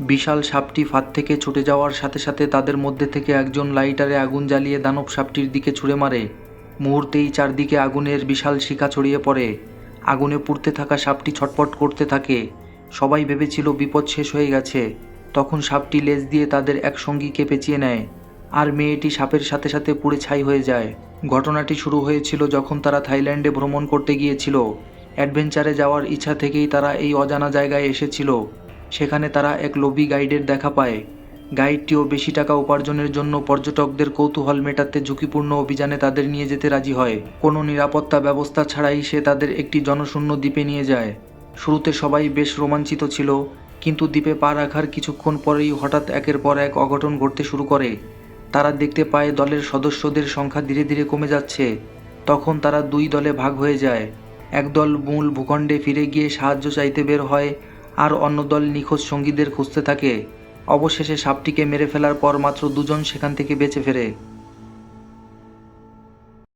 বিশাল সাপটি ফাঁদ থেকে ছুটে যাওয়ার সাথে সাথে তাদের মধ্যে থেকে একজন লাইটারে আগুন জ্বালিয়ে দানব সাপটির দিকে ছুঁড়ে মারে। মুহূর্তেই চারদিকে আগুনের বিশাল শিখা ছড়িয়ে পড়ে। আগুনে পুড়তে থাকা সাপটি ছটফট করতে থাকে। সবাই ভেবেছিল বিপদ শেষ হয়ে গেছে। তখন সাপটি লেজ দিয়ে তাদের এক সঙ্গীকে পেঁচিয়ে নেয়, আর মেয়েটি সাপের সাথে সাথে পুড়ে ছাই হয়ে যায়। ঘটনাটি শুরু হয়েছিল যখন তারা থাইল্যান্ডে ভ্রমণ করতে গিয়েছিল। অ্যাডভেঞ্চারে যাওয়ার ইচ্ছা থেকেই তারা এই অজানা জায়গায় এসেছিল। সেখানে তারা এক লোভী গাইডের দেখা পায়। গাইডটিও বেশি টাকা উপার্জনের জন্য পর্যটকদের কৌতূহল মেটাতে ঝুঁকিপূর্ণ অভিযানে তাদের নিয়ে যেতে রাজি হয়। কোনো নিরাপত্তা ব্যবস্থা ছাড়াই সে তাদের একটি জনশূন্য দ্বীপে নিয়ে যায়। শুরুতে সবাই বেশ রোমাঞ্চিত ছিল, কিন্তু দ্বীপে পা রাখার কিছুক্ষণ পরেই হঠাৎ একের পর এক অঘটন ঘটতে শুরু করে। তারা দেখতে পায় দলের সদস্যদের সংখ্যা ধীরে ধীরে কমে যাচ্ছে। তখন তারা দুই দলে ভাগ হয়ে যায়। এক দল মূল ভূখণ্ডে ফিরে গিয়ে সাহায্য চাইতে বের হয়, আর অন্য দল নিখোঁজ সঙ্গীদের খুঁজতে থাকে। অবশেষে সাপটিকে মেরে ফেলার পর মাত্র দুজন সেখান থেকে বেঁচে ফেরে।